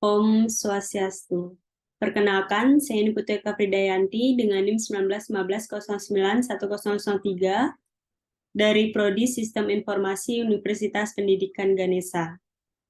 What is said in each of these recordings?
Om Swastiastu. Perkenalkan, saya Niputri Kapridayanti dengan NIM 1915091003 dari Prodi Sistem Informasi Universitas Pendidikan Ganesha.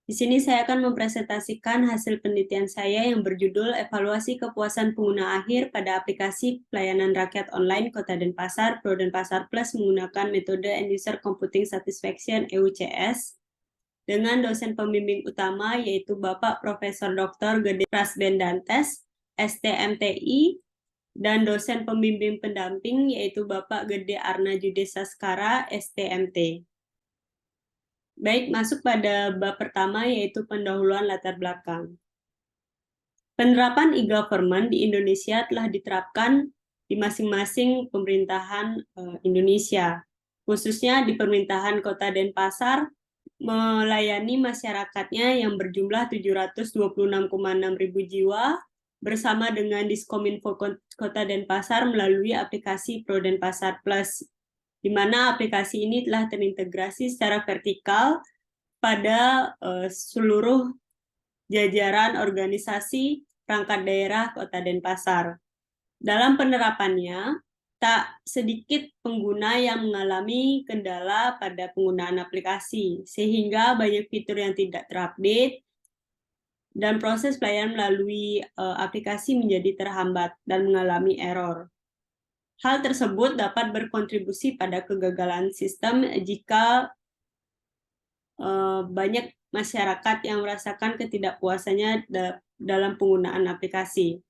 Di sini saya akan mempresentasikan hasil penelitian saya yang berjudul Evaluasi Kepuasan Pengguna Akhir pada Aplikasi Pelayanan Rakyat Online Kota Denpasar, Pro Denpasar Plus menggunakan metode End User Computing Satisfaction EUCS dengan dosen pembimbing utama yaitu Bapak Profesor Dr. Gede Prasbendantes, STMTI, dan dosen pembimbing pendamping yaitu Bapak Gede Arna Judesaskara, STMT. Baik, masuk pada bab pertama yaitu pendahuluan latar belakang. Penerapan e-government di Indonesia telah diterapkan di masing-masing pemerintahan Indonesia, khususnya di pemerintahan Kota Denpasar, melayani masyarakatnya yang berjumlah 726,6 ribu jiwa bersama dengan Diskominfo Kota Denpasar melalui aplikasi Pro Denpasar Plus, di mana aplikasi ini telah terintegrasi secara vertikal pada seluruh jajaran organisasi perangkat daerah Kota Denpasar. Dalam penerapannya, tak sedikit pengguna yang mengalami kendala pada penggunaan aplikasi, sehingga banyak fitur yang tidak terupdate, dan proses pelayanan melalui aplikasi menjadi terhambat dan mengalami error. Hal tersebut dapat berkontribusi pada kegagalan sistem jika banyak masyarakat yang merasakan ketidakpuasannya dalam penggunaan aplikasi.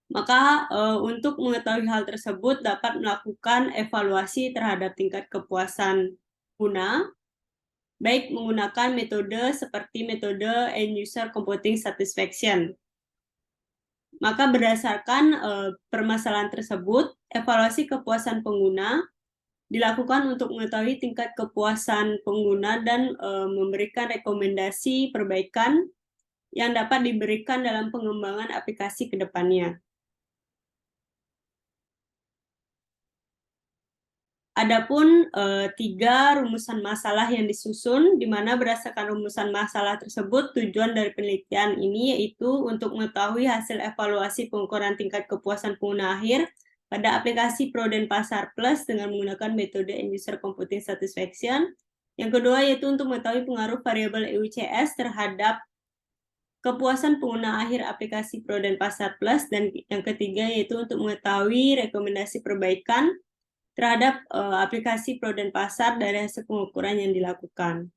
Maka untuk mengetahui hal tersebut dapat melakukan evaluasi terhadap tingkat kepuasan pengguna, baik menggunakan metode seperti metode End User Computing Satisfaction. Maka berdasarkan permasalahan tersebut, evaluasi kepuasan pengguna dilakukan untuk mengetahui tingkat kepuasan pengguna dan memberikan rekomendasi perbaikan yang dapat diberikan dalam pengembangan aplikasi ke depannya. Adapun 3 rumusan masalah yang disusun, di mana berdasarkan rumusan masalah tersebut, tujuan dari penelitian ini yaitu untuk mengetahui hasil evaluasi pengukuran tingkat kepuasan pengguna akhir pada aplikasi Pro Denpasar Plus dengan menggunakan metode End User Computing Satisfaction. Yang kedua yaitu untuk mengetahui pengaruh variabel EUCS terhadap kepuasan pengguna akhir aplikasi Pro Denpasar Plus, dan yang ketiga yaitu untuk mengetahui rekomendasi perbaikan terhadap aplikasi Pro Denpasar dari hasil pengukuran yang dilakukan.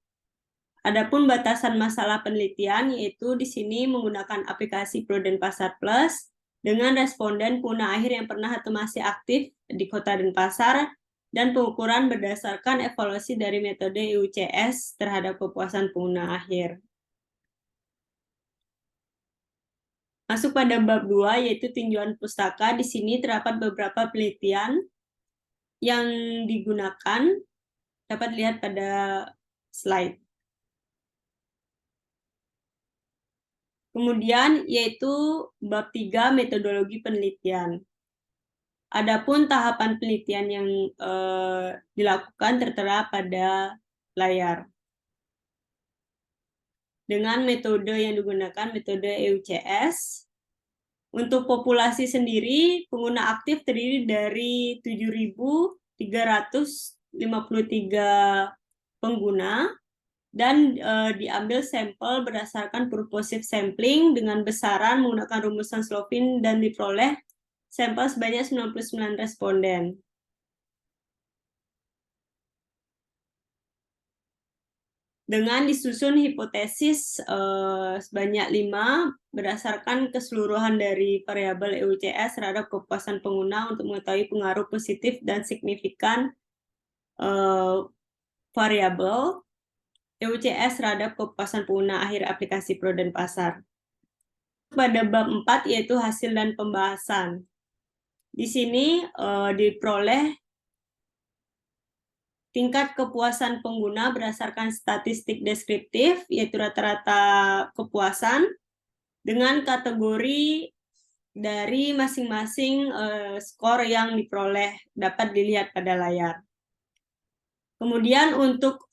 Adapun batasan masalah penelitian yaitu di sini menggunakan aplikasi Pro Denpasar Plus dengan responden pengguna akhir yang pernah atau masih aktif di Kota Denpasar dan pengukuran berdasarkan evaluasi dari metode EUCS terhadap kepuasan pengguna akhir. Masuk pada bab 2 yaitu tinjauan pustaka. Di sini terdapat beberapa penelitian yang digunakan, dapat lihat pada slide. Kemudian yaitu bab 3 metodologi penelitian. Adapun tahapan penelitian yang dilakukan tertera pada layar. Dengan metode yang digunakan metode EUCS. Untuk populasi sendiri, pengguna aktif terdiri dari 7.353 pengguna dan diambil sampel berdasarkan purposive sampling dengan besaran menggunakan rumusan Slovin dan diperoleh sampel sebanyak 99 responden. Dengan disusun hipotesis sebanyak 5 berdasarkan keseluruhan dari variabel EUCS terhadap kepuasan pengguna untuk mengetahui pengaruh positif dan signifikan variabel EUCS terhadap kepuasan pengguna akhir aplikasi Pro Denpasar. Pada bab 4 yaitu hasil dan pembahasan. Di sini diperoleh tingkat kepuasan pengguna berdasarkan statistik deskriptif, yaitu rata-rata kepuasan, dengan kategori dari masing-masing skor yang diperoleh, dapat dilihat pada layar. Kemudian untuk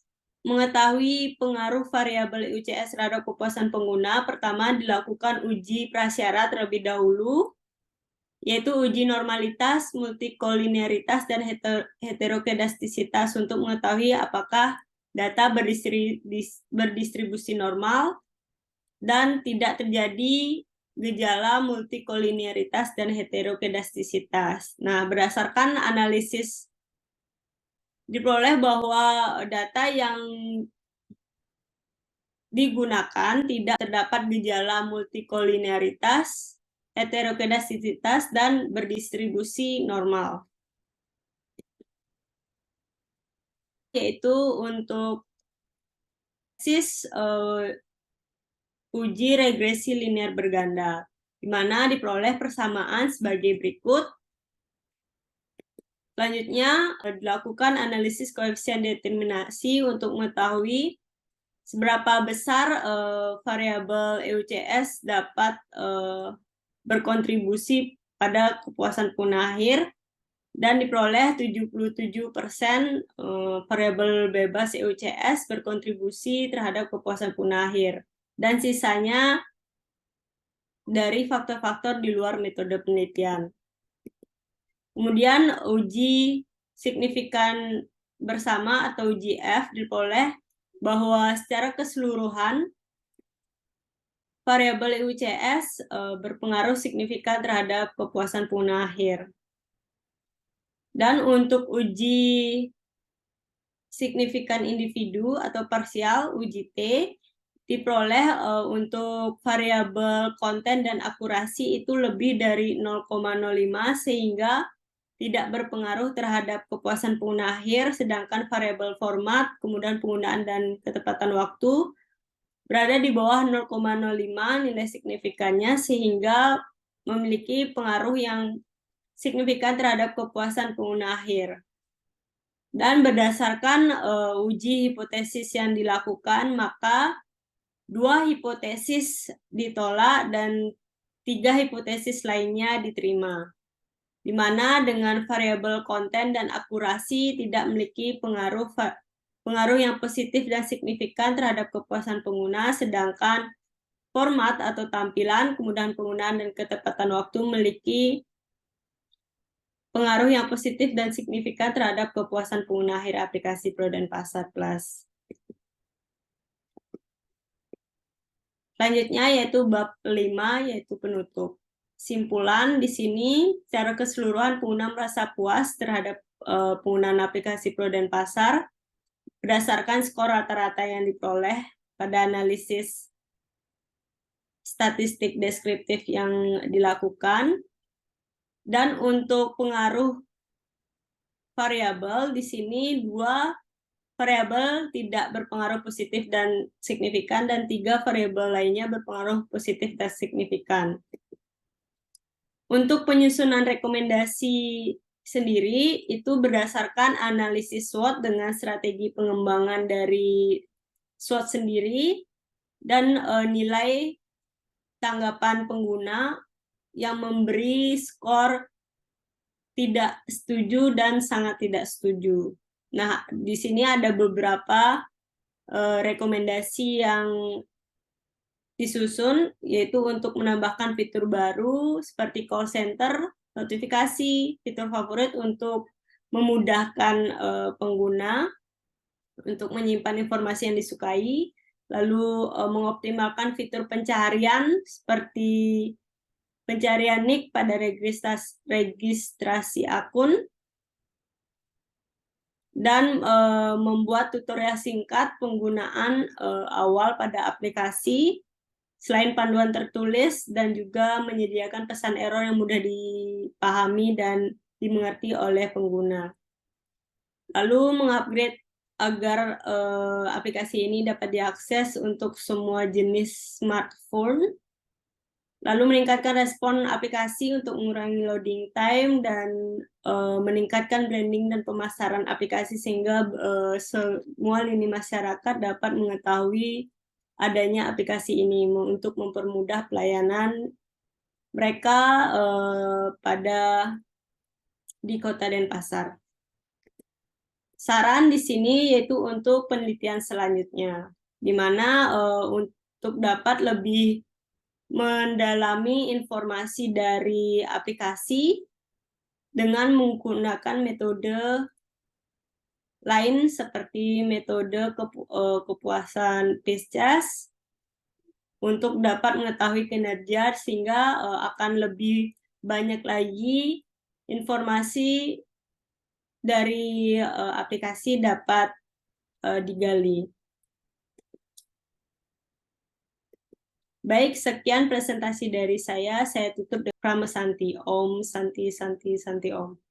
mengetahui pengaruh variabel UCS terhadap kepuasan pengguna, pertama dilakukan uji prasyarat terlebih dahulu, yaitu uji normalitas, multikolinearitas, dan heterokedastisitas untuk mengetahui apakah data berdistribusi normal dan tidak terjadi gejala multikolinearitas dan heterokedastisitas. Nah, berdasarkan analisis diperoleh bahwa data yang digunakan tidak terdapat gejala multikolinearitas, heterokedastisitas, dan berdistribusi normal. Yaitu untuk uji regresi linear berganda, di mana diperoleh persamaan sebagai berikut. Selanjutnya, dilakukan analisis koefisien determinasi untuk mengetahui seberapa besar variabel EUCS dapat berkontribusi pada kepuasan pengguna akhir, dan diperoleh 77% variabel bebas EUCS berkontribusi terhadap kepuasan pengguna akhir, dan sisanya dari faktor-faktor di luar metode penelitian. Kemudian uji signifikan bersama atau uji F diperoleh bahwa secara keseluruhan variabel UCS berpengaruh signifikan terhadap kepuasan pengguna akhir. Dan untuk uji signifikan individu atau parsial uji T diperoleh untuk variabel konten dan akurasi itu lebih dari 0,05 sehingga tidak berpengaruh terhadap kepuasan pengguna akhir, sedangkan variabel format, kemudian penggunaan dan ketepatan waktu berada di bawah 0,05 nilai signifikannya sehingga memiliki pengaruh yang signifikan terhadap kepuasan pengguna akhir. Dan berdasarkan uji hipotesis yang dilakukan, maka 2 hipotesis ditolak dan 3 hipotesis lainnya diterima, di mana dengan variabel konten dan akurasi tidak memiliki pengaruh yang positif dan signifikan terhadap kepuasan pengguna, sedangkan format atau tampilan, kemudahan penggunaan, dan ketepatan waktu memiliki pengaruh yang positif dan signifikan terhadap kepuasan pengguna akhir aplikasi Pro dan Pasar Plus. Selanjutnya yaitu bab 5, yaitu penutup. Simpulan di sini, secara keseluruhan pengguna merasa puas terhadap penggunaan aplikasi Pro dan Pasar berdasarkan skor rata-rata yang diperoleh pada analisis statistik deskriptif yang dilakukan. Dan untuk pengaruh variabel di sini 2 variabel tidak berpengaruh positif dan signifikan, dan 3 variabel lainnya berpengaruh positif dan signifikan. Untuk penyusunan rekomendasi sendiri, itu berdasarkan analisis SWOT dengan strategi pengembangan dari SWOT sendiri, dan nilai tanggapan pengguna yang memberi skor tidak setuju dan sangat tidak setuju. Nah, di sini ada beberapa rekomendasi yang disusun, yaitu untuk menambahkan fitur baru seperti call center, notifikasi, fitur favorit untuk memudahkan pengguna untuk menyimpan informasi yang disukai, lalu mengoptimalkan fitur pencarian seperti pencarian nick pada registrasi akun, dan membuat tutorial singkat penggunaan awal pada aplikasi, selain panduan tertulis, dan juga menyediakan pesan error yang mudah dipahami dan dimengerti oleh pengguna. Lalu mengupgrade agar aplikasi ini dapat diakses untuk semua jenis smartphone. Lalu meningkatkan respon aplikasi untuk mengurangi loading time dan meningkatkan branding dan pemasaran aplikasi sehingga semua lini masyarakat dapat mengetahui adanya aplikasi ini untuk mempermudah pelayanan mereka di Kota Denpasar. saran di sini yaitu untuk penelitian selanjutnya, di mana untuk dapat lebih mendalami informasi dari aplikasi dengan menggunakan metode lain seperti metode kepuasan PISCES untuk dapat mengetahui kinerja sehingga akan lebih banyak lagi informasi dari aplikasi dapat digali. Baik, sekian presentasi dari saya. Saya tutup dengan Pramesanti. Om Santi Santi Santi Om.